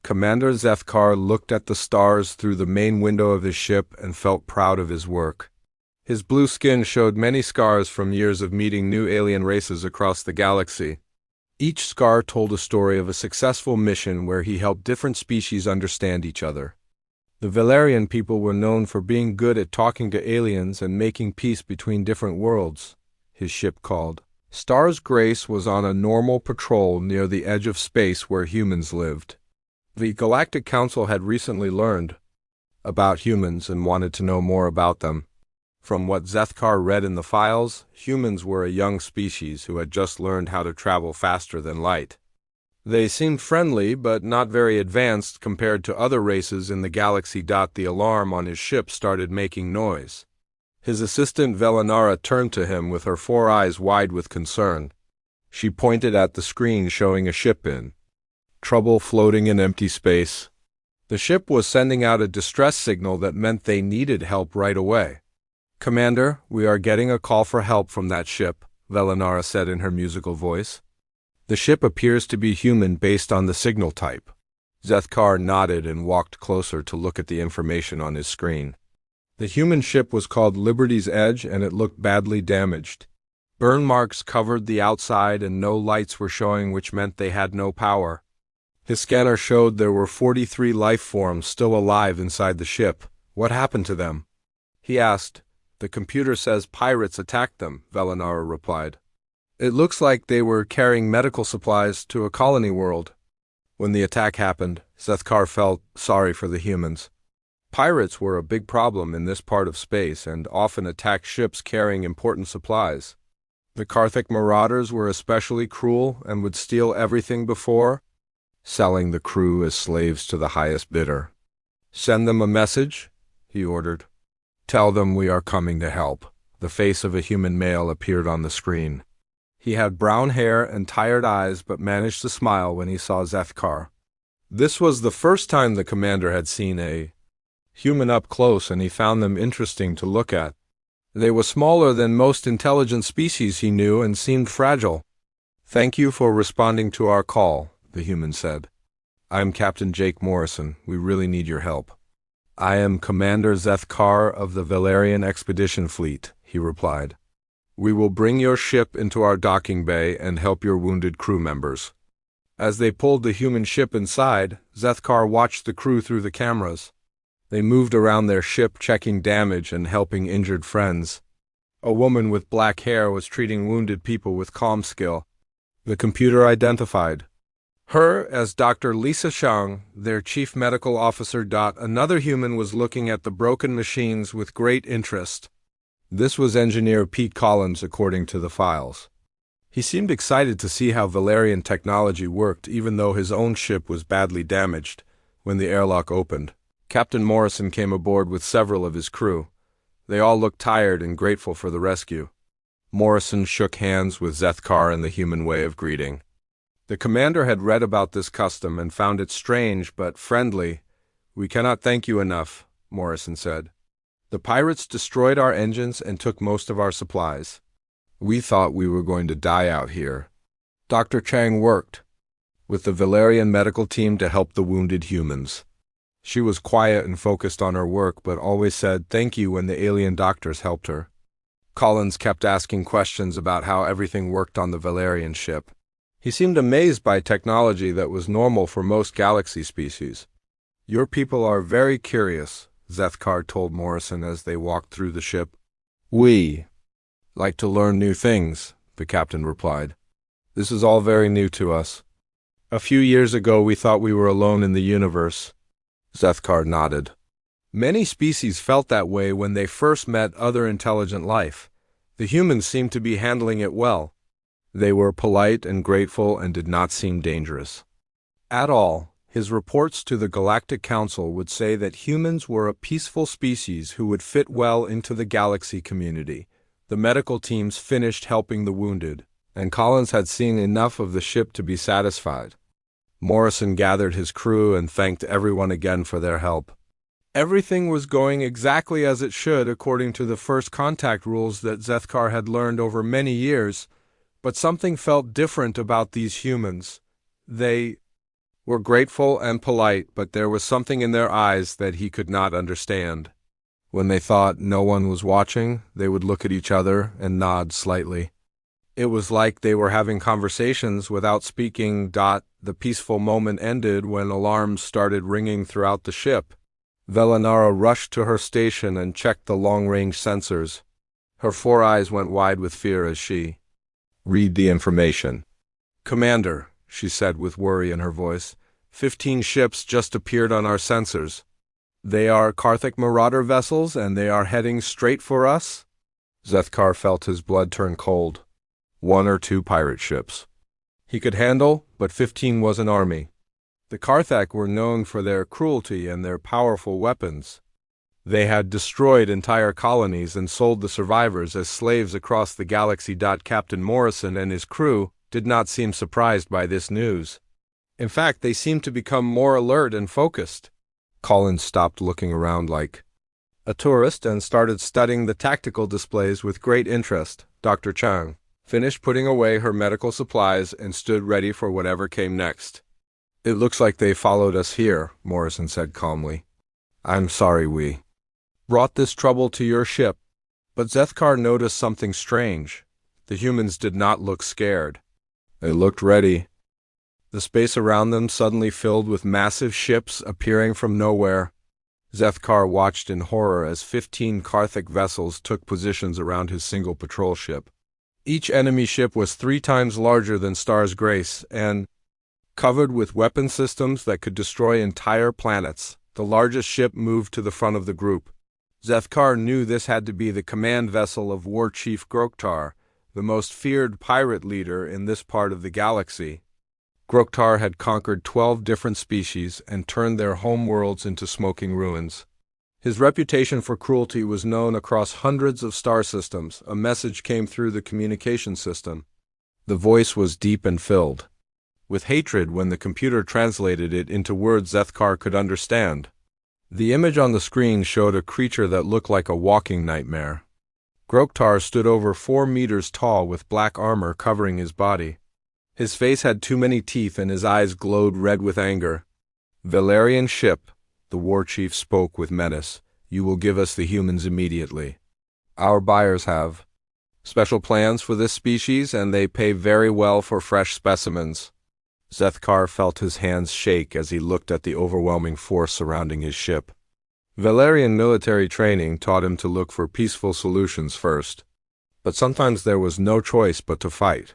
Commander Zethkar looked at the stars through the main window of his ship and felt proud of his work. His blue skin showed many scars from years of meeting new alien races across the galaxy. Each scar told a story of a successful mission where he helped different species understand each other. The Valerian people were known for being good at talking to aliens and making peace between different worlds, his ship called. Star's Grace was on a normal patrol near the edge of space where humans lived. The Galactic Council had recently learned about humans and wanted to know more about them. From what Zethkar read in the files, humans were a young species who had just learned how to travel faster than light. They seemed friendly, but not very advanced compared to other races in the galaxy. The alarm on his ship started making noise. His assistant Velinara turned to him with her 4 eyes wide with concern. She pointed at the screen showing a ship in trouble floating in empty space. The ship was sending out a distress signal that meant they needed help right away. "Commander, we are getting a call for help from that ship," Velinara said in her musical voice. "The ship appears to be human based on the signal type." Zethkar nodded and walked closer to look at the information on his screen. The human ship was called Liberty's Edge and it looked badly damaged. Burn marks covered the outside and no lights were showing, which meant they had no power. His scanner showed there were 43 life forms still alive inside the ship. "What happened to them?" he asked. "The computer says pirates attacked them," Velinara replied. "It looks like they were carrying medical supplies to a colony world." When the attack happened, Zethkar felt sorry for the humans. Pirates were a big problem in this part of space and often attacked ships carrying important supplies. The Karthik marauders were especially cruel and would steal everything before selling the crew as slaves to the highest bidder. "Send them a message," he ordered. "Tell them we are coming to help." The face of a human male appeared on the screen. He had brown hair and tired eyes but managed to smile when he saw Zethkar. This was the first time the commander had seen a human up close, and he found them interesting to look at. They were smaller than most intelligent species he knew and seemed fragile. "Thank you for responding to our call," the human said. "I am Captain Jake Morrison. We really need your help." "I am Commander Zethkar of the Valerian Expedition Fleet," he replied. "We will bring your ship into our docking bay and help your wounded crew members." As they pulled the human ship inside, Zethkar watched the crew through the cameras. They moved around their ship checking damage and helping injured friends. A woman with black hair was treating wounded people with calm skill. The computer identified her as Dr. Lisa Shang, their chief medical officer. Another human was looking at the broken machines with great interest. This was engineer Pete Collins, according to the files. He seemed excited to see how Valerian technology worked, even though his own ship was badly damaged. When the airlock opened, Captain Morrison came aboard with several of his crew. They all looked tired and grateful for the rescue. Morrison shook hands with Zethkar in the human way of greeting. The commander had read about this custom and found it strange but friendly. "We cannot thank you enough," Morrison said. "The pirates destroyed our engines and took most of our supplies. We thought we were going to die out here." Dr. Chang worked with the Valerian medical team to help the wounded humans. She was quiet and focused on her work, but always said thank you when the alien doctors helped her. Collins kept asking questions about how everything worked on the Valerian ship. He seemed amazed by technology that was normal for most galaxy species. "Your people are very curious," Zethkar told Morrison as they walked through the ship. "We like to learn new things," the captain replied. "This is all very new to us. A few years ago we thought we were alone in the universe." Zethkar nodded. Many species felt that way when they first met other intelligent life. The humans seemed to be handling it well. They were polite and grateful and did not seem dangerous at all. His reports to the Galactic Council would say that humans were a peaceful species who would fit well into the galaxy community. The medical teams finished helping the wounded, and Collins had seen enough of the ship to be satisfied. Morrison gathered his crew and thanked everyone again for their help. Everything was going exactly as it should according to the first contact rules that Zethkar had learned over many years, but something felt different about these humans. They were grateful and polite, but there was something in their eyes that he could not understand. When they thought no one was watching, they would look at each other and nod slightly. It was like they were having conversations without speaking. The peaceful moment ended when alarms started ringing throughout the ship. Velanara rushed to her station and checked the long-range sensors. Her 4 eyes went wide with fear as she read the information. "Commander," she said with worry in her voice, 15 ships just appeared on our sensors. They are Karthik marauder vessels and they are heading straight for us? Zethkar felt his blood turn cold. 1 or 2 pirate ships he could handle, but 15 was an army. The Karthak were known for their cruelty and their powerful weapons. They had destroyed entire colonies and sold the survivors as slaves across the galaxy. Captain Morrison and his crew did not seem surprised by this news. In fact, they seemed to become more alert and focused. Collins stopped looking around like a tourist and started studying the tactical displays with great interest. Dr. Chang finished putting away her medical supplies and stood ready for whatever came next. "It looks like they followed us here," Morrison said calmly. "I'm sorry we brought this trouble to your ship." But Zethkar noticed something strange. The humans did not look scared. They looked ready. The space around them suddenly filled with massive ships appearing from nowhere. Zethkar watched in horror as 15 Karthik vessels took positions around his single patrol ship. Each enemy ship was 3 times larger than Star's Grace and covered with weapon systems that could destroy entire planets. The largest ship moved to the front of the group. Zethkar knew this had to be the command vessel of War Chief Groktar, the most feared pirate leader in this part of the galaxy. Groktar had conquered 12 different species and turned their home worlds into smoking ruins. His reputation for cruelty was known across hundreds of star systems. A message came through the communication system. The voice was deep and filled with hatred when the computer translated it into words Zethkar could understand. The image on the screen showed a creature that looked like a walking nightmare. Groktar stood over 4 meters tall with black armor covering his body. His face had too many teeth and his eyes glowed red with anger. "Valerian ship," the war chief spoke with menace. "You will give us the humans immediately. Our buyers have special plans for this species and they pay very well for fresh specimens." Zethkar felt his hands shake as he looked at the overwhelming force surrounding his ship. Valerian military training taught him to look for peaceful solutions first. But sometimes there was no choice but to fight.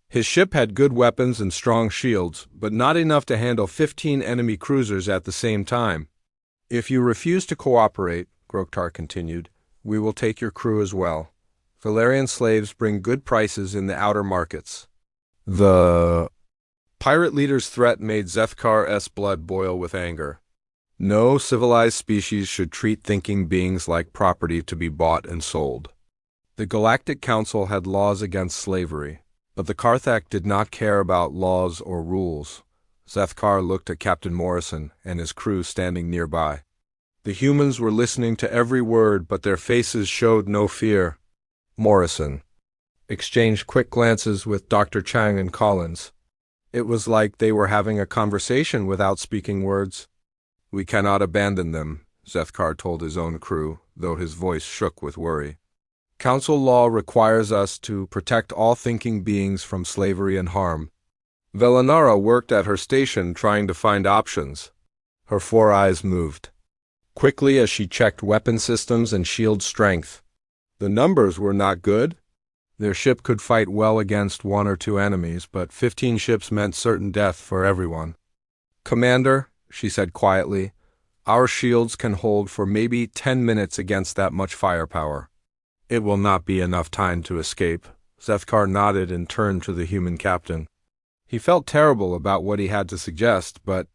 His ship had good weapons and strong shields, but not enough to handle 15 enemy cruisers at the same time. "If you refuse to cooperate," Groktar continued, "we will take your crew as well. Valerian slaves bring good prices in the outer markets." The pirate leader's threat made Zethkar's blood boil with anger. No civilized species should treat thinking beings like property to be bought and sold. The Galactic Council had laws against slavery, but the Karthak did not care about laws or rules. Zethkar looked at Captain Morrison and his crew standing nearby. The humans were listening to every word, but their faces showed no fear. Morrison exchanged quick glances with Dr. Chang and Collins. It was like they were having a conversation without speaking words. "We cannot abandon them," Zethkar told his own crew, though his voice shook with worry. "Council law requires us to protect all thinking beings from slavery and harm." Velanara worked at her station trying to find options. Her 4 eyes moved quickly as she checked weapon systems and shield strength. The numbers were not good. Their ship could fight well against 1 or 2 enemies, but 15 ships meant certain death for everyone. "Commander," she said quietly, "our shields can hold for maybe 10 minutes against that much firepower." "It will not be enough time to escape." Zethkar nodded and turned to the human captain. He felt terrible about what he had to suggest, but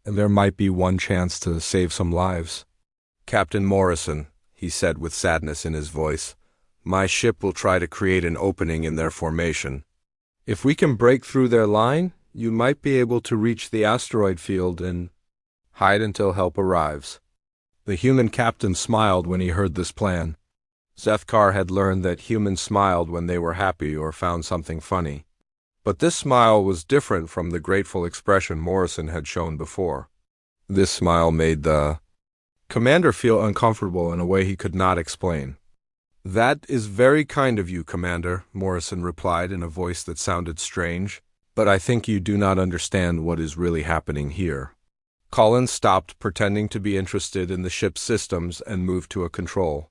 there might be one chance to save some lives. "Captain Morrison," he said with sadness in his voice, "my ship will try to create an opening in their formation. If we can break through their line, you might be able to reach the asteroid field and hide until help arrives." The human captain smiled when he heard this plan. Zethkar had learned that humans smiled when they were happy or found something funny. But this smile was different from the grateful expression Morrison had shown before. This smile made the commander feel uncomfortable in a way he could not explain. "That is very kind of you, Commander," Morrison replied in a voice that sounded strange, "but I think you do not understand what is really happening here." Collins stopped pretending to be interested in the ship's systems and moved to a control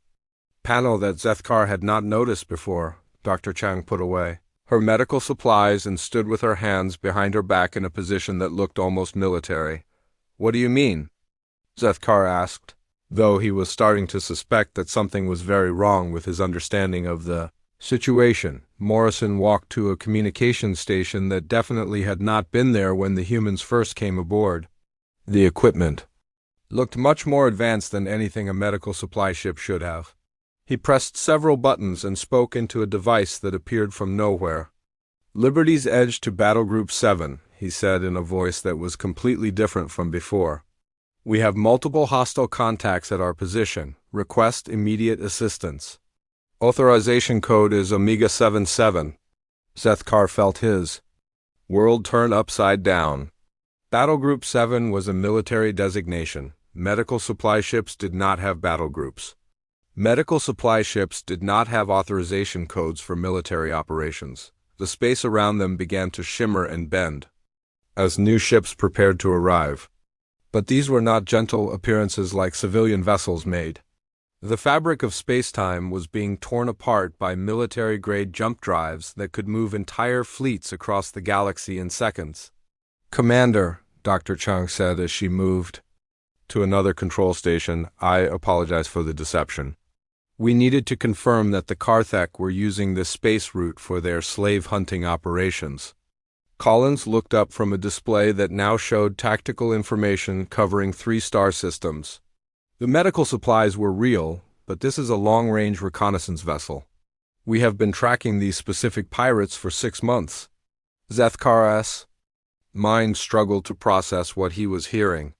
panel that Zethkar had not noticed before. Dr. Chang put away her medical supplies and stood with her hands behind her back in a position that looked almost military. "What do you mean?" Zethkar asked, though he was starting to suspect that something was very wrong with his understanding of the situation. Morrison walked to a communications station that definitely had not been there when the humans first came aboard. The equipment looked much more advanced than anything a medical supply ship should have. He pressed several buttons and spoke into a device that appeared from nowhere. "Liberty's Edge to Battle Group 7, he said in a voice that was completely different from before. "We have multiple hostile contacts at our position. Request immediate assistance. Authorization code is Omega 77. Zethkar felt his world turn upside down. Battle Group 7 was a military designation. Medical supply ships did not have battle groups. Medical supply ships did not have authorization codes for military operations. The space around them began to shimmer and bend as new ships prepared to arrive. But these were not gentle appearances like civilian vessels made. The fabric of space-time was being torn apart by military-grade jump drives that could move entire fleets across the galaxy in seconds. "Commander," Dr. Chung said as she moved to another control station, "I apologize for the deception. We needed to confirm that the Karthek were using this space route for their slave-hunting operations." Collins looked up from a display that now showed tactical information covering 3 star systems. "The medical supplies were real, but this is a long-range reconnaissance vessel. We have been tracking these specific pirates for 6 months. Zethkar's mind struggled to process what he was hearing.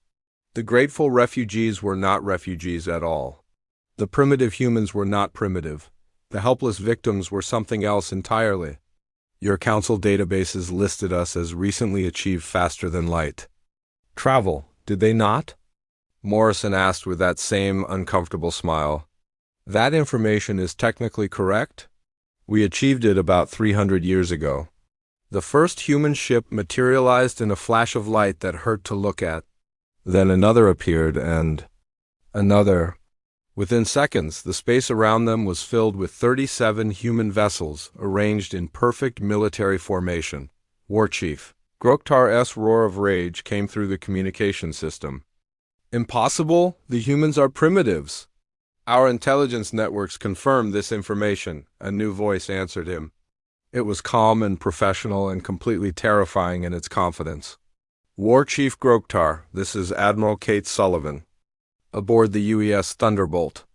The grateful refugees were not refugees at all. The primitive humans were not primitive. The helpless victims were something else entirely. Your council databases listed us as recently achieved faster than light travel, did they not?" Morrison asked with that same uncomfortable smile. "That information is technically correct. We achieved it about 300 years ago. The first human ship materialized in a flash of light that hurt to look at. Then another appeared and another. Within seconds, the space around them was filled with 37 human vessels arranged in perfect military formation. War Chief Groktar's roar of rage came through the communication system. "Impossible! The humans are primitives." "Our intelligence networks confirm this information," a new voice answered him. It was calm and professional and completely terrifying in its confidence. "War Chief Groktar, this is Admiral Kate Sullivan, aboard the UES Thunderbolt.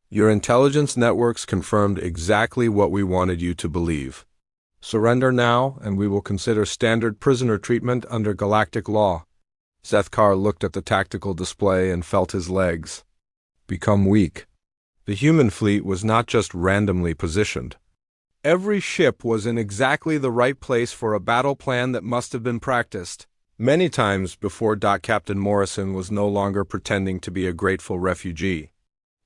Your intelligence networks confirmed exactly what we wanted you to believe. Surrender now, and we will consider standard prisoner treatment under galactic law." Zethkar looked at the tactical display and felt his legs become weak. The human fleet was not just randomly positioned. Every ship was in exactly the right place for a battle plan that must have been practiced many times before Captain Morrison was no longer pretending to be a grateful refugee.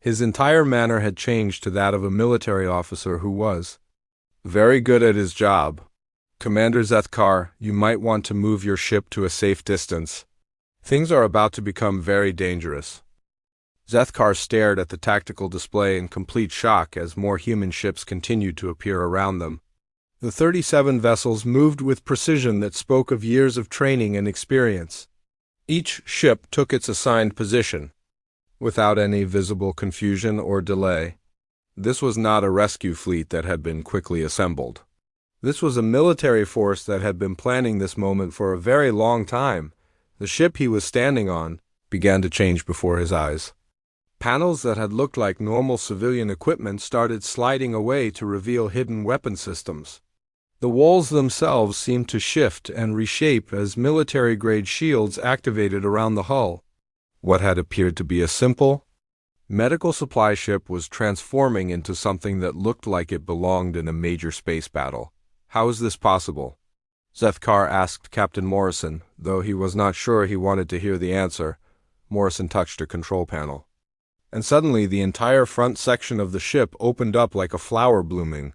His entire manner had changed to that of a military officer who was very good at his job. "Commander Zethkar, you might want to move your ship to a safe distance. Things are about to become very dangerous." Zethkar stared at the tactical display in complete shock as more human ships continued to appear around them. The 37 vessels moved with precision that spoke of years of training and experience. Each ship took its assigned position, without any visible confusion or delay. This was not a rescue fleet that had been quickly assembled. This was a military force that had been planning this moment for a very long time. The ship he was standing on began to change before his eyes. Panels that had looked like normal civilian equipment started sliding away to reveal hidden weapon systems. The walls themselves seemed to shift and reshape as military-grade shields activated around the hull. What had appeared to be a simple medical supply ship was transforming into something that looked like it belonged in a major space battle. How is this possible? Zethkar asked Captain Morrison, though he was not sure he wanted to hear the answer. Morrison touched a control panel. And suddenly the entire front section of the ship opened up like a flower blooming.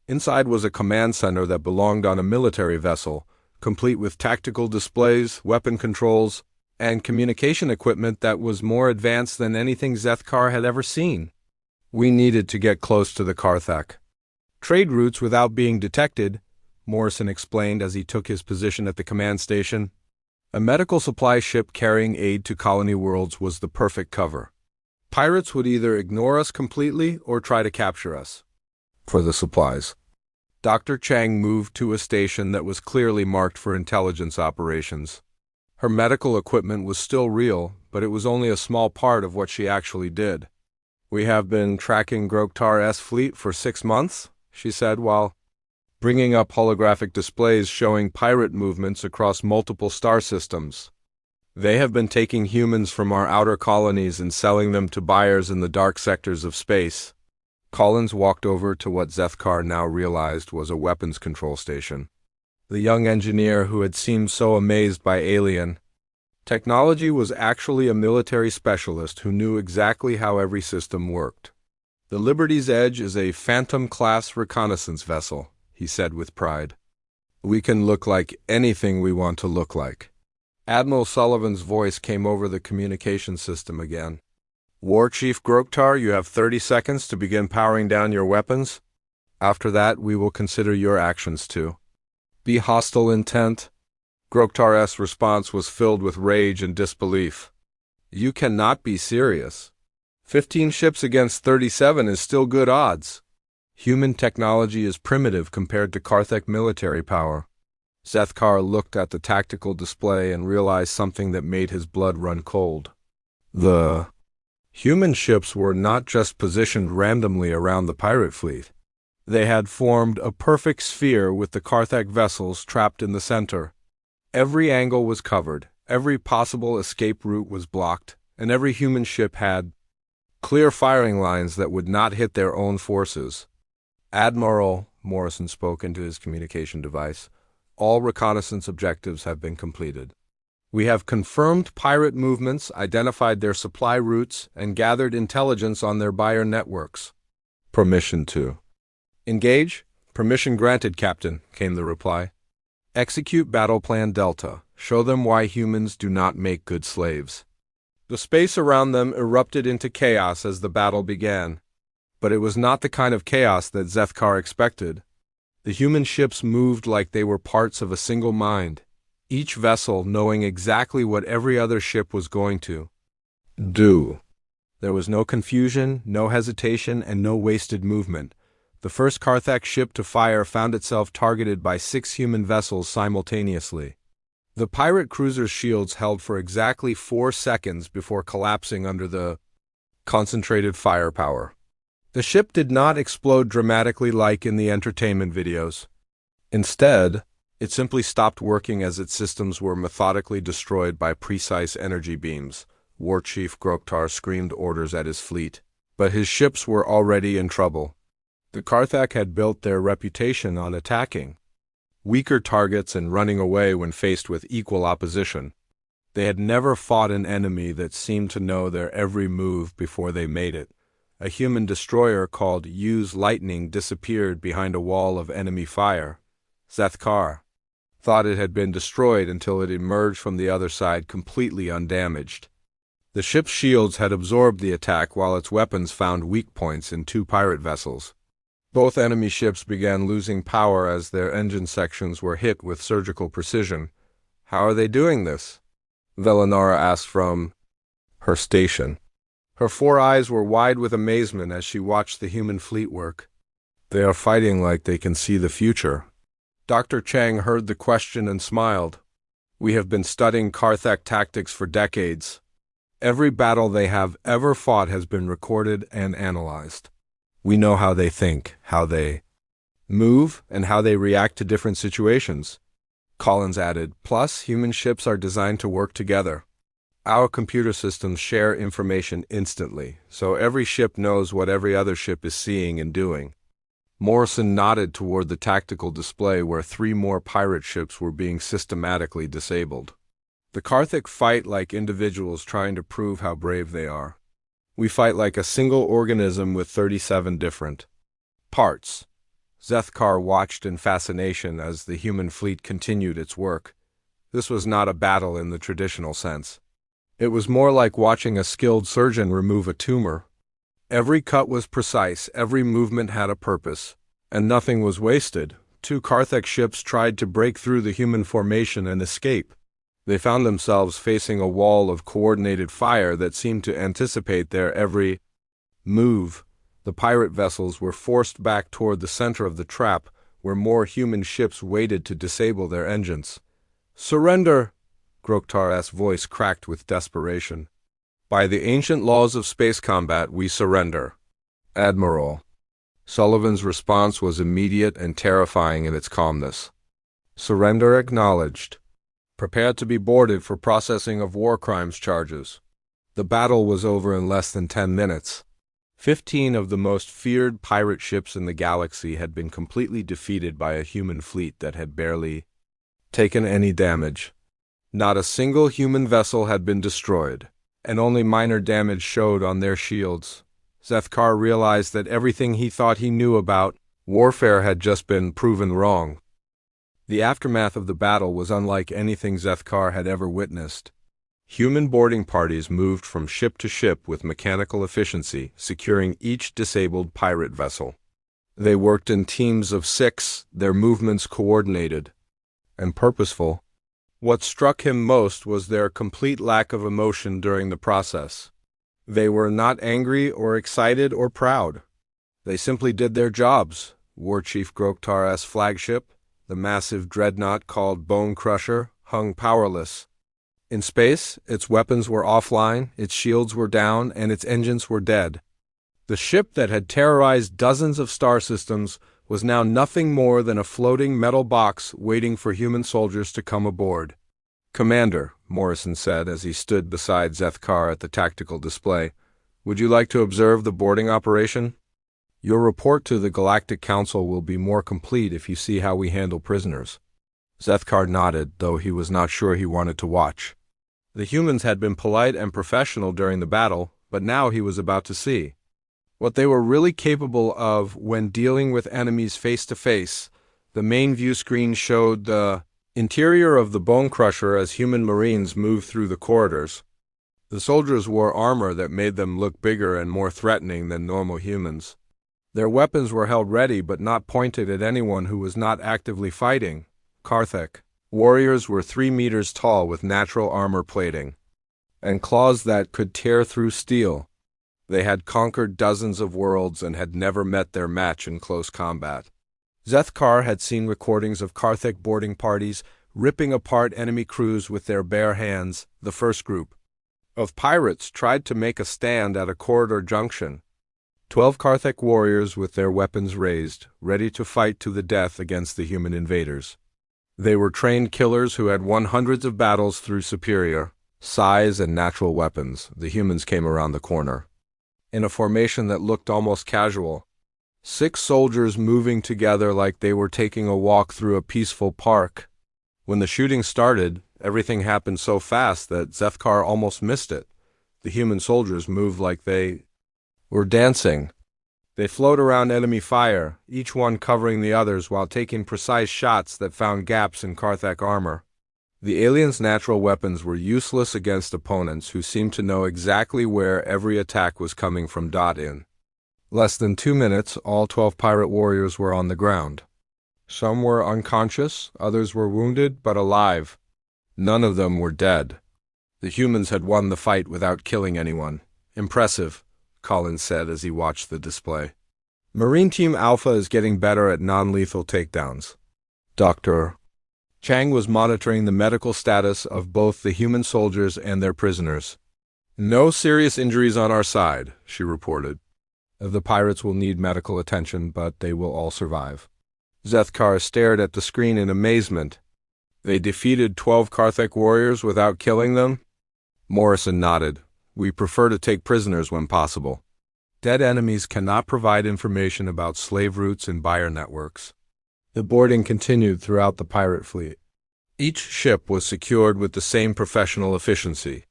Inside was a command center that belonged on a military vessel, complete with tactical displays, weapon controls, and communication equipment that was more advanced than anything Zethkar had ever seen. We needed to get close to the Karthak. Trade routes without being detected, Morrison explained as he took his position at the command station. A medical supply ship carrying aid to colony worlds was the perfect cover. Pirates would either ignore us completely or try to capture us. For the supplies, Dr. Chang moved to a station that was clearly marked for intelligence operations. Her medical equipment was still real, but it was only a small part of what she actually did. "We have been tracking Groktar's fleet for 6 months," she said while bringing up holographic displays showing pirate movements across multiple star systems. "They have been taking humans from our outer colonies and selling them to buyers in the dark sectors of space." Collins walked over to what Zethkar now realized was a weapons control station. The young engineer who had seemed so amazed by alien technology was actually a military specialist who knew exactly how every system worked. "The Liberty's Edge is a Phantom-class reconnaissance vessel," he said with pride. "We can look like anything we want to look like." Admiral Sullivan's voice came over the communication system again. "War Chief Groktar, you have 30 seconds to begin powering down your weapons. After that, we will consider your actions too. Be hostile intent." Groktar's response was filled with rage and disbelief. "You cannot be serious. 15 ships against 37 is still good odds. Human technology is primitive compared to Karthak military power." Zethkar looked at the tactical display and realized something that made his blood run cold. The human ships were not just positioned randomly around the pirate fleet. They had formed a perfect sphere with the Karthak vessels trapped in the center. Every angle was covered, every possible escape route was blocked, and every human ship had clear firing lines that would not hit their own forces. "Admiral," Morrison spoke into his communication device, "all reconnaissance objectives have been completed. We have confirmed pirate movements, identified their supply routes, and gathered intelligence on their buyer networks. Permission to engage?" "Permission granted, Captain," came the reply. "Execute Battle Plan Delta. Show them why humans do not make good slaves." The space around them erupted into chaos as the battle began. But it was not the kind of chaos that Zethkar expected. The human ships moved like they were parts of a single mind, each vessel knowing exactly what every other ship was going to do. There was no confusion, no hesitation, and no wasted movement. The first Karthak ship to fire found itself targeted by 6 human vessels simultaneously. The pirate cruiser's shields held for exactly 4 seconds before collapsing under the concentrated firepower. The ship did not explode dramatically like in the entertainment videos. Instead, it simply stopped working as its systems were methodically destroyed by precise energy beams. War Chief Groktar screamed orders at his fleet, but his ships were already in trouble. The Karthak had built their reputation on attacking weaker targets and running away when faced with equal opposition. They had never fought an enemy that seemed to know their every move before they made it. A human destroyer called Use Lightning disappeared behind a wall of enemy fire. Zethkar thought it had been destroyed until it emerged from the other side completely undamaged. The ship's shields had absorbed the attack while its weapons found weak points in 2 pirate vessels. Both enemy ships began losing power as their engine sections were hit with surgical precision. "How are they doing this?" Velinara asked from her station. Her 4 eyes were wide with amazement as she watched the human fleet work. "They are fighting like they can see the future." Dr. Chang heard the question and smiled. "We have been studying Karthak tactics for decades. Every battle they have ever fought has been recorded and analyzed. We know how they think, how they move, and how they react to different situations." Collins added, "Plus, human ships are designed to work together. Our computer systems share information instantly, so every ship knows what every other ship is seeing and doing." Morrison nodded toward the tactical display where 3 more pirate ships were being systematically disabled. The Karthik fight like individuals trying to prove how brave they are. We fight like a single organism with 37 different parts. Zethkar watched in fascination as the human fleet continued its work. This was not a battle in the traditional sense. It was more like watching a skilled surgeon remove a tumor. Every cut was precise, every movement had a purpose, and nothing was wasted. 2 Karthik ships tried to break through the human formation and escape. They found themselves facing a wall of coordinated fire that seemed to anticipate their every move. The pirate vessels were forced back toward the center of the trap, where more human ships waited to disable their engines. "Surrender!" Groktar's voice cracked with desperation. "By the ancient laws of space combat, we surrender, Admiral." Sullivan's response was immediate and terrifying in its calmness. "Surrender acknowledged. Prepare to be boarded for processing of war crimes charges." The battle was over in less than 10 minutes. 15 of the most feared pirate ships in the galaxy had been completely defeated by a human fleet that had barely taken any damage. Not a single human vessel had been destroyed, and only minor damage showed on their shields. Zethkar realized that everything he thought he knew about warfare had just been proven wrong. The aftermath of the battle was unlike anything Zethkar had ever witnessed. Human boarding parties moved from ship to ship with mechanical efficiency, securing each disabled pirate vessel. They worked in teams of 6, their movements coordinated and purposeful. What struck him most was their complete lack of emotion during the process. They were not angry or excited or proud. They simply did their jobs. War Chief Groktar's flagship, the massive dreadnought called Bone Crusher, hung powerless. In space, its weapons were offline, its shields were down, and its engines were dead. The ship that had terrorized dozens of star systems was now nothing more than a floating metal box waiting for human soldiers to come aboard. "Commander," Morrison said as he stood beside Zethkar at the tactical display, "would you like to observe the boarding operation? Your report to the Galactic Council will be more complete if you see how we handle prisoners." Zethkar nodded, though he was not sure he wanted to watch. The humans had been polite and professional during the battle, but now he was about to see what they were really capable of when dealing with enemies face to face. The main view screen showed the interior of the Bone Crusher as human marines moved through the corridors. The soldiers wore armor that made them look bigger and more threatening than normal humans. Their weapons were held ready but not pointed at anyone who was not actively fighting. Karthik warriors were 3 meters tall with natural armor plating and claws that could tear through steel. They had conquered dozens of worlds and had never met their match in close combat. Zethkar had seen recordings of Karthik boarding parties ripping apart enemy crews with their bare hands. The first group of pirates tried to make a stand at a corridor junction. 12 Karthik warriors with their weapons raised, ready to fight to the death against the human invaders. They were trained killers who had won hundreds of battles through superior size and natural weapons. The humans came around the corner in a formation that looked almost casual. 6 soldiers moving together like they were taking a walk through a peaceful park. When the shooting started, everything happened so fast that Zethkar almost missed it. The human soldiers moved like they were dancing. They flowed around enemy fire, each one covering the others while taking precise shots that found gaps in Karthik armor. The aliens' natural weapons were useless against opponents who seemed to know exactly where every attack was coming from. In less than 2 minutes, all 12 pirate warriors were on the ground. Some were unconscious, others were wounded but alive. None of them were dead. The humans had won the fight without killing anyone. "Impressive," Collins said as he watched the display. "Marine Team Alpha is getting better at non-lethal takedowns." Dr. Chang was monitoring the medical status of both the human soldiers and their prisoners. "No serious injuries on our side," she reported. "The pirates will need medical attention, but they will all survive." Zethkar stared at the screen in amazement. "They defeated 12 Karthik warriors without killing them?" Morrison nodded. "We prefer to take prisoners when possible." Dead enemies cannot provide information about slave routes and buyer networks. The boarding continued throughout the pirate fleet. Each ship was secured with the same professional efficiency.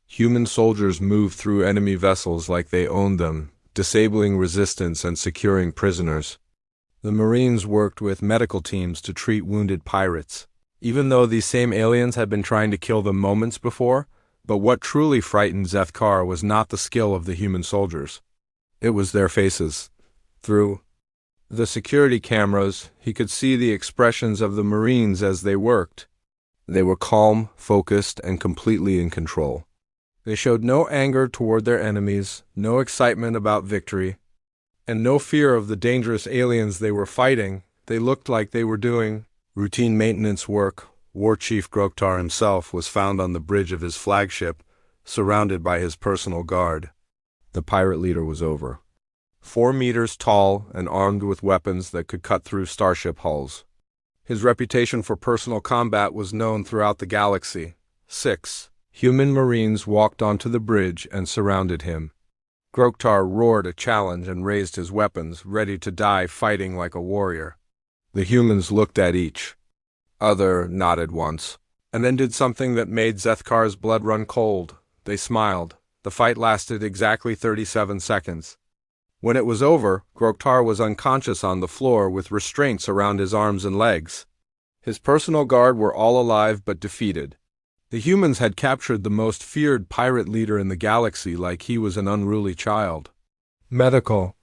Human soldiers moved through enemy vessels like they owned them, disabling resistance and securing prisoners. The Marines worked with medical teams to treat wounded pirates, even though these same aliens had been trying to kill them moments before. But what truly frightened Zethkar was not the skill of the human soldiers. It was their faces. Through the security cameras, he could see the expressions of the Marines as they worked. They were calm, focused, and completely in control. They showed no anger toward their enemies, no excitement about victory, and no fear of the dangerous aliens they were fighting. They looked like they were doing routine maintenance work. War Chief Groktar himself was found on the bridge of his flagship, surrounded by his personal guard. The pirate leader was over. 4 meters tall and armed with weapons that could cut through starship hulls. His reputation for personal combat was known throughout the galaxy. 6 human Marines walked onto the bridge and surrounded him. Groktar roared a challenge and raised his weapons, ready to die fighting like a warrior. The humans looked at each other, nodded once, and then did something that made Zethkar's blood run cold. They smiled. The fight lasted exactly 37 seconds. When it was over, Groktar was unconscious on the floor with restraints around his arms and legs. His personal guard were all alive but defeated. The humans had captured the most feared pirate leader in the galaxy like he was an unruly child. Medical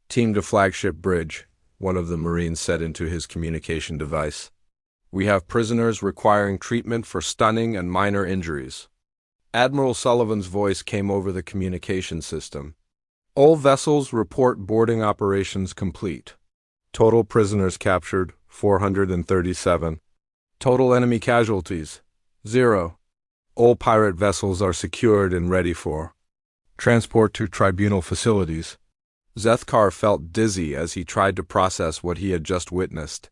team to flagship bridge, one of the Marines said into his communication device. We have prisoners requiring treatment for stunning and minor injuries. Admiral Sullivan's voice came over the communication system. All vessels report boarding operations complete. Total prisoners captured, 437. Total enemy casualties, 0. All pirate vessels are secured and ready for transport to tribunal facilities. Zethkar felt dizzy as he tried to process what he had just witnessed.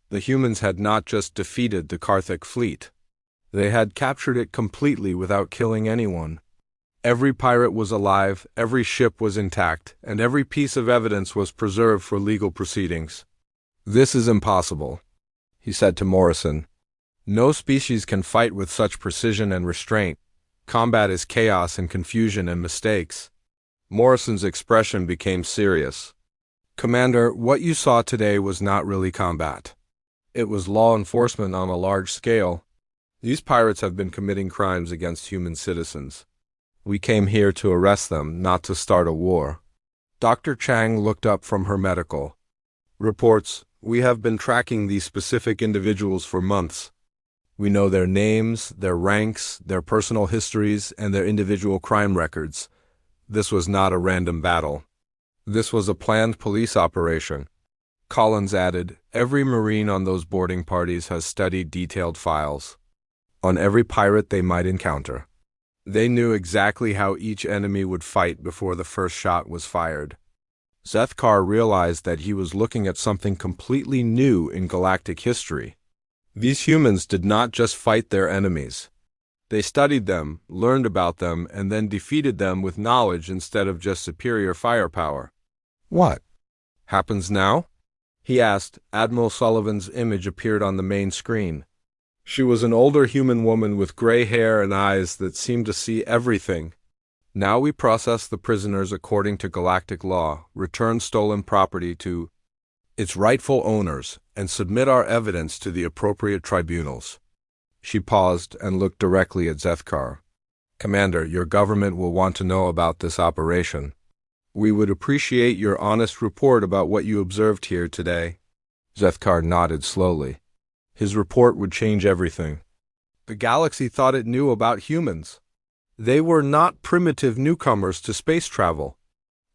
The humans had not just defeated the Karthik fleet. They had captured it completely without killing anyone. Every pirate was alive, every ship was intact, and every piece of evidence was preserved for legal proceedings. This is impossible, he said to Morrison. No species can fight with such precision and restraint. Combat is chaos and confusion and mistakes. Morrison's expression became serious. Commander, what you saw today was not really combat. It was law enforcement on a large scale. These pirates have been committing crimes against human citizens. We came here to arrest them, not to start a war. Dr. Chang looked up from her medical reports. We have been tracking these specific individuals for months. We know their names, their ranks, their personal histories, and their individual crime records. This was not a random battle. This was a planned police operation. Collins added, every Marine on those boarding parties has studied detailed files on every pirate they might encounter. They knew exactly how each enemy would fight before the first shot was fired. Zethkar realized that he was looking at something completely new in galactic history. These humans did not just fight their enemies. They studied them, learned about them, and then defeated them with knowledge instead of just superior firepower. What happens now? He asked. Admiral Sullivan's image appeared on the main screen. She was an older human woman with gray hair and eyes that seemed to see everything. Now we process the prisoners according to galactic law, return stolen property to its rightful owners, and submit our evidence to the appropriate tribunals. She paused and looked directly at Zethkar. Commander, your government will want to know about this operation. We would appreciate your honest report about what you observed here today. Zethkar nodded slowly. His report would change everything. The galaxy thought it knew about humans. They were not primitive newcomers to space travel.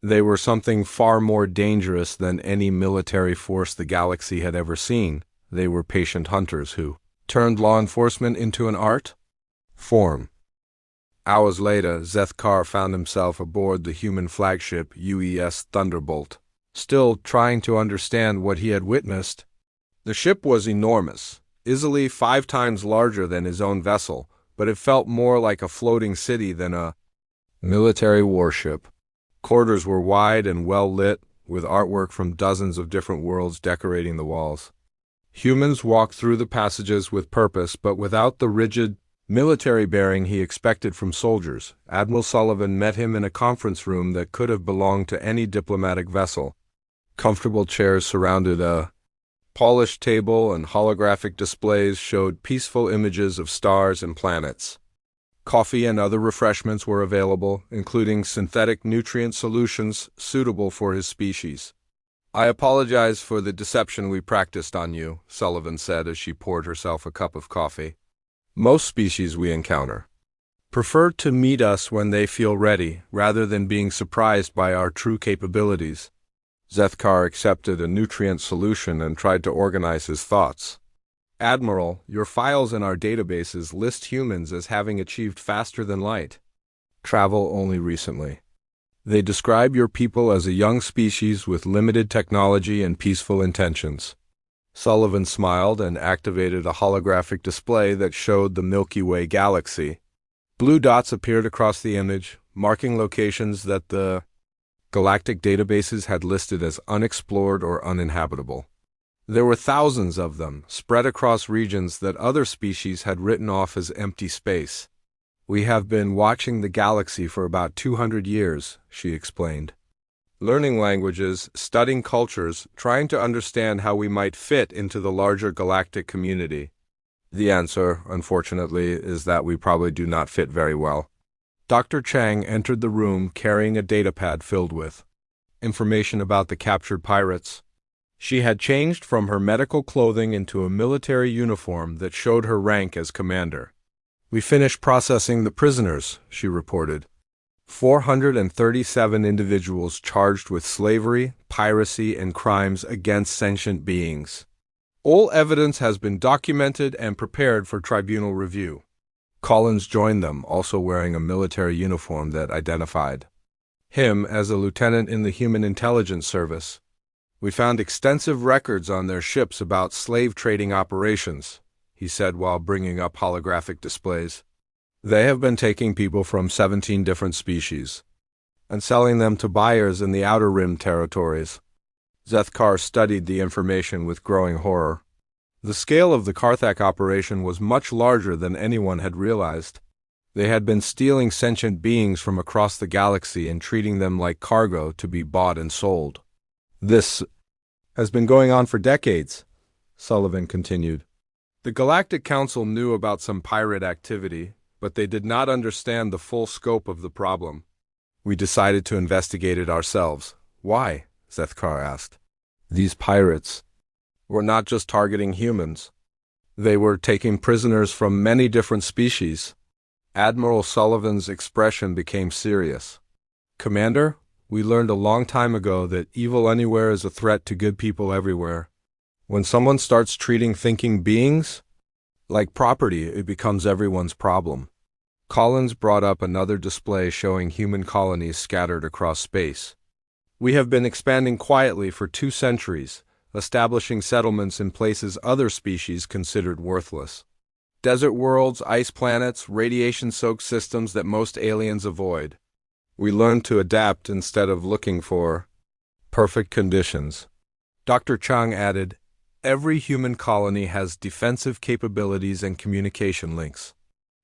They were something far more dangerous than any military force the galaxy had ever seen. They were patient hunters who turned law enforcement into an art form. Hours later, Zethkar found himself aboard the human flagship UES Thunderbolt, still trying to understand what he had witnessed. The ship was enormous, easily 5 times larger than his own vessel, but it felt more like a floating city than a military warship. Corridors were wide and well lit, with artwork from dozens of different worlds decorating the walls. Humans walked through the passages with purpose, but without the rigid, military bearing he expected from soldiers. Admiral Sullivan met him in a conference room that could have belonged to any diplomatic vessel. Comfortable chairs surrounded a polished table, and holographic displays showed peaceful images of stars and planets. Coffee and other refreshments were available, including synthetic nutrient solutions suitable for his species. "I apologize for the deception we practiced on you," Sullivan said as she poured herself a cup of coffee. "Most species we encounter prefer to meet us when they feel ready, rather than being surprised by our true capabilities." Zethkar accepted a nutrient solution and tried to organize his thoughts. "Admiral, your files in our databases list humans as having achieved faster than light travel only recently. They describe your people as a young species with limited technology and peaceful intentions." Sullivan smiled and activated a holographic display that showed the Milky Way galaxy. Blue dots appeared across the image, marking locations that the galactic databases had listed as unexplored or uninhabitable. There were thousands of them, spread across regions that other species had written off as empty space. "We have been watching the galaxy for about 200 years, she explained. "Learning languages, studying cultures, trying to understand how we might fit into the larger galactic community. The answer, unfortunately, is that we probably do not fit very well." Dr. Chang entered the room carrying a datapad filled with information about the captured pirates. She had changed from her medical clothing into a military uniform that showed her rank as commander. "We finished processing the prisoners," she reported. 437 individuals charged with slavery, piracy, and crimes against sentient beings. All evidence has been documented and prepared for tribunal review. Collins joined them, also wearing a military uniform that identified him as a lieutenant in the Human Intelligence Service. "We found extensive records on their ships about slave trading operations," he said while bringing up holographic displays. "They have been taking people from 17 different species and selling them to buyers in the Outer Rim territories." Zethkar studied the information with growing horror. The scale of the Karthak operation was much larger than anyone had realized. They had been stealing sentient beings from across the galaxy and treating them like cargo to be bought and sold. "This has been going on for decades," Sullivan continued. "The Galactic Council knew about some pirate activity, but they did not understand the full scope of the problem. We decided to investigate it ourselves." "Why?" Zethkar asked. "These pirates were not just targeting humans. They were taking prisoners from many different species." Admiral Sullivan's expression became serious. "Commander, we learned a long time ago that evil anywhere is a threat to good people everywhere. When someone starts treating thinking beings like property, it becomes everyone's problem." Collins brought up another display showing human colonies scattered across space. "We have been expanding quietly for 2 centuries, establishing settlements in places other species considered worthless. Desert worlds, ice planets, radiation-soaked systems that most aliens avoid. We learned to adapt instead of looking for perfect conditions." Dr. Chang added, "Every human colony has defensive capabilities and communication links.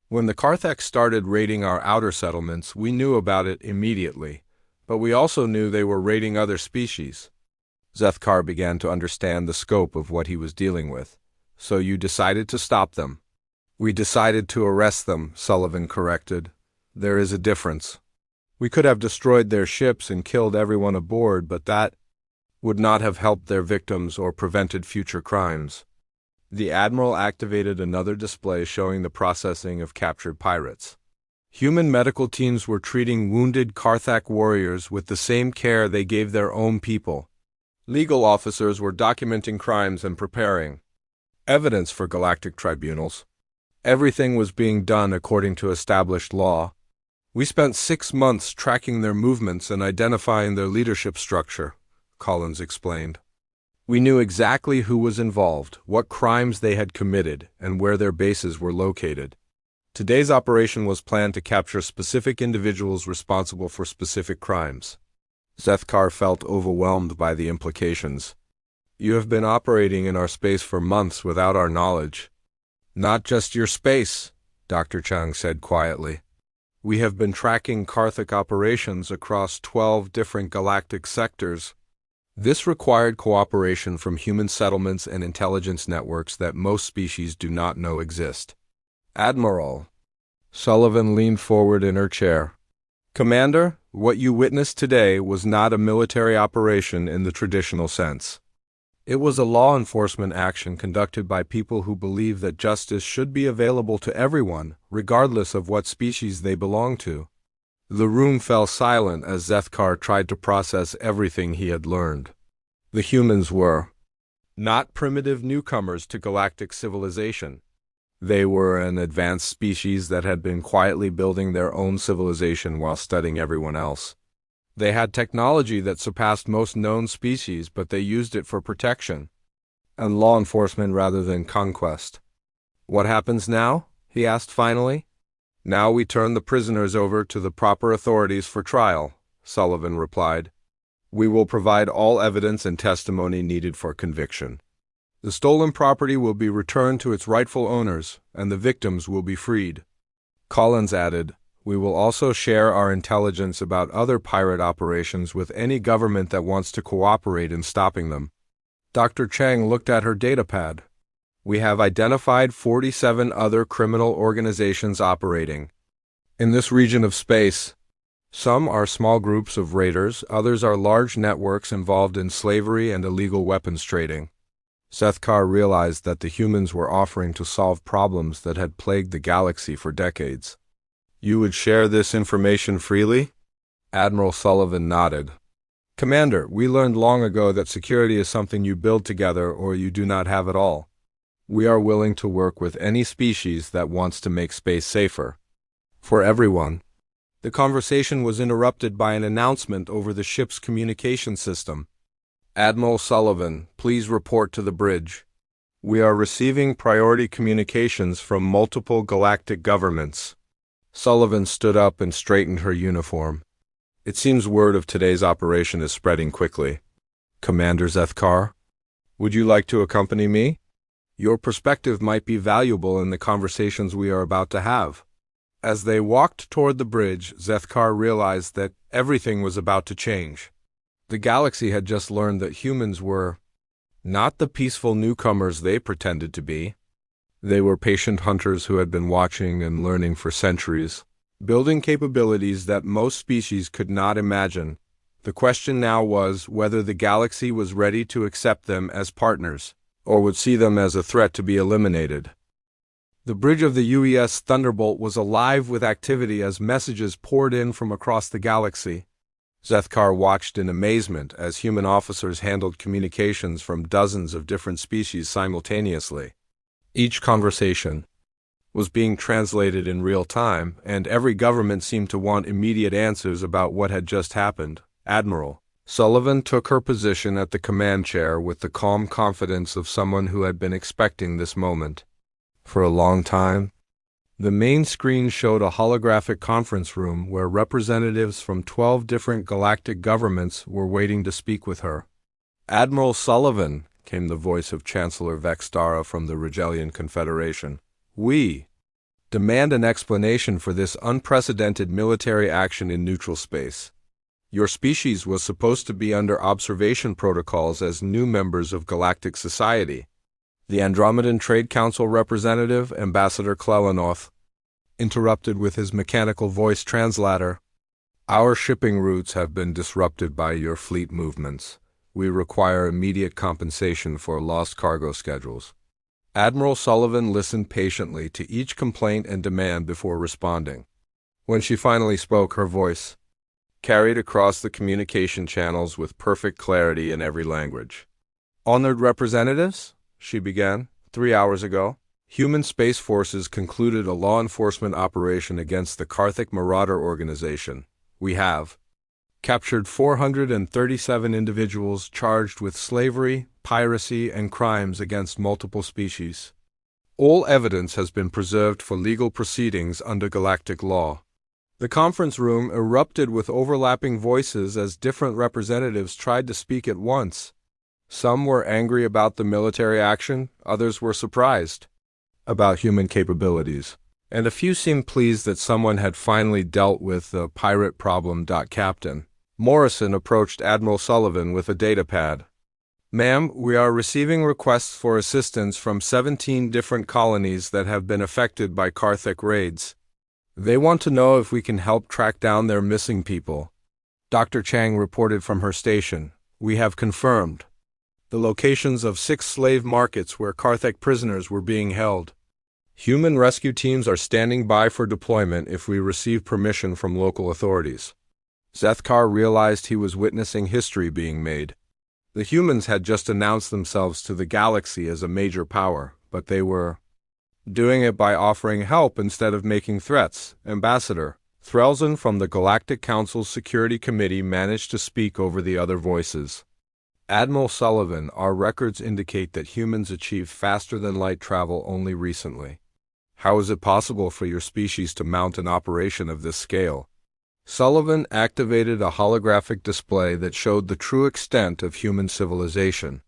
When the Karthak started raiding our outer settlements, we knew about it immediately, but we also knew they were raiding other species." Zethkar began to understand the scope of what he was dealing with. "So you decided to stop them?" "We decided to arrest them," Sullivan corrected. "There is a difference. We could have destroyed their ships and killed everyone aboard, but that would not have helped their victims or prevented future crimes." The Admiral activated another display showing the processing of captured pirates. Human medical teams were treating wounded Karthak warriors with the same care they gave their own people. Legal officers were documenting crimes and preparing evidence for galactic tribunals. Everything was being done according to established law. "We spent 6 months tracking their movements and identifying their leadership structure," Collins explained. "We knew exactly who was involved, what crimes they had committed, and where their bases were located. Today's operation was planned to capture specific individuals responsible for specific crimes." Zethkar felt overwhelmed by the implications. You have been operating in our space for months without our knowledge. Not just your space, Dr. Chung said quietly. We have been tracking Karthik operations across 12 different galactic sectors. This required cooperation from human settlements and intelligence networks that most species do not know exist. Admiral. Sullivan leaned forward in her chair. Commander, what you witnessed today was not a military operation in the traditional sense. It was a law enforcement action conducted by people who believe that justice should be available to everyone, regardless of what species they belong to. The room fell silent as Zethkar tried to process everything he had learned. The humans were not primitive newcomers to galactic civilization. They were an advanced species that had been quietly building their own civilization while studying everyone else. They had technology that surpassed most known species, but they used it for protection and law enforcement rather than conquest. What happens now? He asked finally. Now we turn the prisoners over to the proper authorities for trial, Sullivan replied. We will provide all evidence and testimony needed for conviction. The stolen property will be returned to its rightful owners, and the victims will be freed. Collins added, we will also share our intelligence about other pirate operations with any government that wants to cooperate in stopping them. Dr. Chang looked at her datapad. We have identified 47 other criminal organizations operating in this region of space. Some are small groups of raiders, others are large networks involved in slavery and illegal weapons trading. Zethkar realized that the humans were offering to solve problems that had plagued the galaxy for decades. You would share this information freely? Admiral Sullivan nodded. Commander, we learned long ago that security is something you build together or you do not have at all. We are willing to work with any species that wants to make space safer. For everyone. The conversation was interrupted by an announcement over the ship's communication system. Admiral Sullivan, please report to the bridge. We are receiving priority communications from multiple galactic governments. Sullivan stood up and straightened her uniform. It seems word of today's operation is spreading quickly. Commander Zethkar, would you like to accompany me? Your perspective might be valuable in the conversations we are about to have. As they walked toward the bridge, Zethkar realized that everything was about to change. The galaxy had just learned that humans were not the peaceful newcomers they pretended to be. They were patient hunters who had been watching and learning for centuries, building capabilities that most species could not imagine. The question now was whether the galaxy was ready to accept them as partners, or would see them as a threat to be eliminated. The bridge of the UES Thunderbolt was alive with activity as messages poured in from across the galaxy. Zethkar watched in amazement as human officers handled communications from dozens of different species simultaneously. Each conversation was being translated in real time, and every government seemed to want immediate answers about what had just happened. Admiral Sullivan took her position at the command chair with the calm confidence of someone who had been expecting this moment. For a long time, the main screen showed a holographic conference room where representatives from 12 different galactic governments were waiting to speak with her. Admiral Sullivan, came the voice of Chancellor Vextara from the Regelian Confederation. We demand an explanation for this unprecedented military action in neutral space. Your species was supposed to be under observation protocols as new members of galactic society. The Andromedan Trade Council representative, Ambassador Clelanoth, interrupted with his mechanical voice translator. Our shipping routes have been disrupted by your fleet movements. We require immediate compensation for lost cargo schedules. Admiral Sullivan listened patiently to each complaint and demand before responding. When she finally spoke, her voice carried across the communication channels with perfect clarity in every language. Honored representatives, she began, 3 hours ago, human space forces concluded a law enforcement operation against the Karthik Marauder organization. We have captured 437 individuals charged with slavery, piracy, and crimes against multiple species. All evidence has been preserved for legal proceedings under galactic law. The conference room erupted with overlapping voices as different representatives tried to speak at once. Some were angry about the military action, others were surprised about human capabilities, and a few seemed pleased that someone had finally dealt with the pirate problem. Captain Morrison approached Admiral Sullivan with a datapad. "Ma'am, we are receiving requests for assistance from 17 different colonies that have been affected by Karthik raids. They want to know if we can help track down their missing people." Dr. Chang reported from her station. "We have confirmed the locations of 6 slave markets where Karthik prisoners were being held. Human rescue teams are standing by for deployment if we receive permission from local authorities." Zethkar realized he was witnessing history being made. The humans had just announced themselves to the galaxy as a major power, but they were doing it by offering help instead of making threats. Ambassador Threlson from the Galactic Council's Security Committee managed to speak over the other voices. "Admiral Sullivan, our records indicate that humans achieved faster-than-light travel only recently. How is it possible for your species to mount an operation of this scale?" Sullivan activated a holographic display that showed the true extent of human civilization.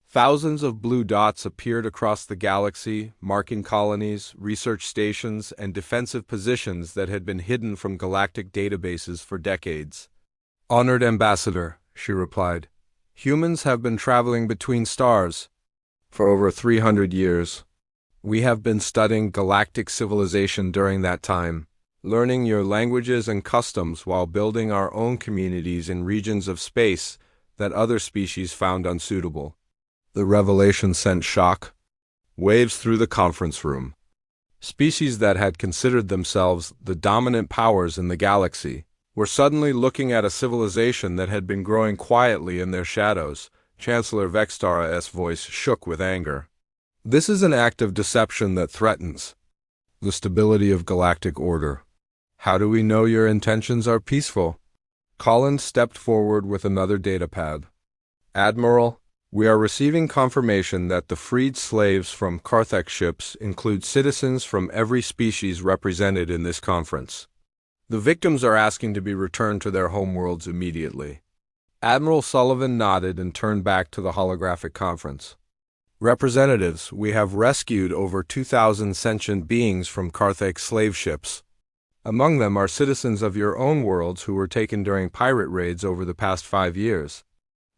Thousands of blue dots appeared across the galaxy, marking colonies, research stations, and defensive positions that had been hidden from galactic databases for decades. "Honored Ambassador," she replied, "humans have been traveling between stars for over 300 years. We have been studying galactic civilization during that time, learning your languages and customs while building our own communities in regions of space that other species found unsuitable." The revelation sent shock waves through the conference room. Species that had considered themselves the dominant powers in the galaxy were suddenly looking at a civilization that had been growing quietly in their shadows. Chancellor Vextara's voice shook with anger. "This is an act of deception that threatens the stability of galactic order. How do we know your intentions are peaceful?" Collins stepped forward with another datapad. "Admiral, we are receiving confirmation that the freed slaves from Karthik ships include citizens from every species represented in this conference. The victims are asking to be returned to their homeworlds immediately." Admiral Sullivan nodded and turned back to the holographic conference. "Representatives, we have rescued over 2,000 sentient beings from Karthik slave ships. Among them are citizens of your own worlds who were taken during pirate raids over the past 5 years.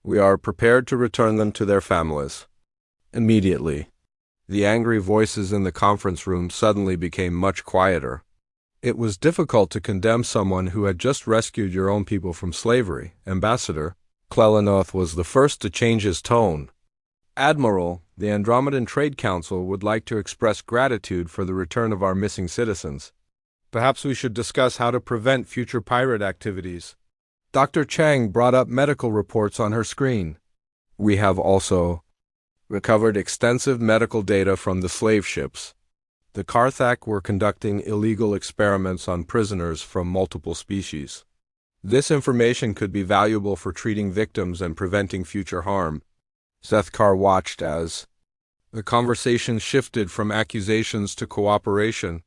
We are prepared to return them to their families immediately." The angry voices in the conference room suddenly became much quieter. It was difficult to condemn someone who had just rescued your own people from slavery. Ambassador Clelanoth was the first to change his tone. "Admiral, the Andromedan Trade Council would like to express gratitude for the return of our missing citizens. Perhaps we should discuss how to prevent future pirate activities." Dr. Chang brought up medical reports on her screen. "We have also recovered extensive medical data from the slave ships. The Karthak were conducting illegal experiments on prisoners from multiple species. This information could be valuable for treating victims and preventing future harm." Zethkar watched as the conversation shifted from accusations to cooperation.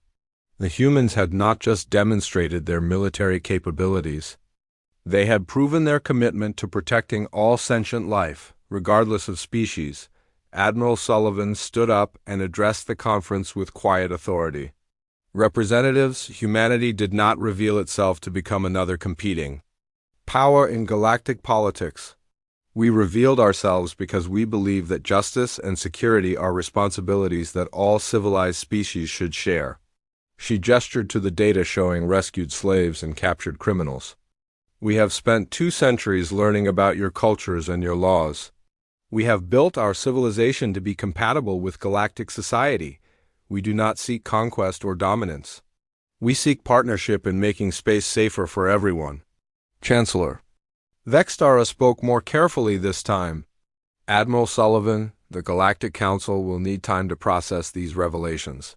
The humans had not just demonstrated their military capabilities. They had proven their commitment to protecting all sentient life, regardless of species. Admiral Sullivan stood up and addressed the conference with quiet authority. "Representatives, humanity did not reveal itself to become another competing power in galactic politics. We revealed ourselves because we believe that justice and security are responsibilities that all civilized species should share." She gestured to the data showing rescued slaves and captured criminals. "We have spent 2 centuries learning about your cultures and your laws. We have built our civilization to be compatible with galactic society. We do not seek conquest or dominance. We seek partnership in making space safer for everyone." Chancellor Vextara spoke more carefully this time. "Admiral Sullivan, the Galactic Council will need time to process these revelations.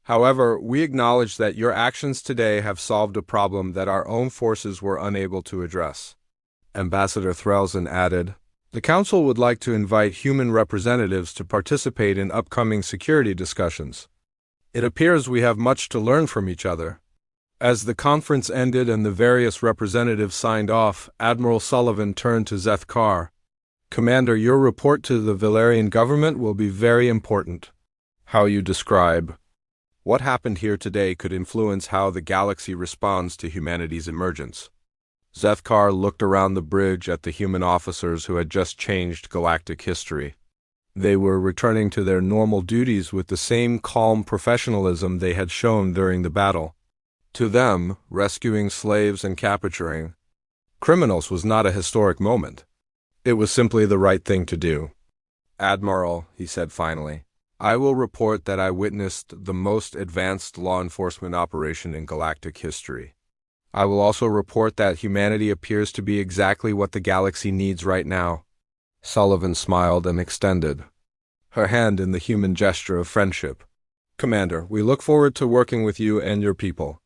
However, we acknowledge that your actions today have solved a problem that our own forces were unable to address." Ambassador Threlson added, "The Council would like to invite human representatives to participate in upcoming security discussions. It appears we have much to learn from each other." As the conference ended and the various representatives signed off, Admiral Sullivan turned to Zethkar. Commander, your report to the Valerian government will be very important. How you describe what happened here today could influence how the galaxy responds to humanity's emergence. Zethkar looked around the bridge at the human officers who had just changed galactic history. They were returning to their normal duties with the same calm professionalism they had shown during the battle. To them, rescuing slaves and capturing criminals was not a historic moment. It was simply the right thing to do. Admiral, he said finally, I will report that I witnessed the most advanced law enforcement operation in galactic history. I will also report that humanity appears to be exactly what the galaxy needs right now. Sullivan smiled and extended her hand in the human gesture of friendship. Commander, we look forward to working with you and your people.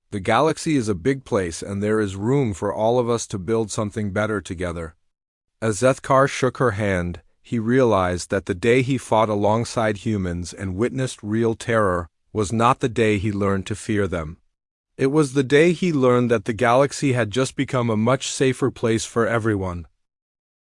The galaxy is a big place and there is room for all of us to build something better together. As Zethkar shook her hand, he realized that the day he fought alongside humans and witnessed real terror was not the day he learned to fear them. It was the day he learned that the galaxy had just become a much safer place for everyone.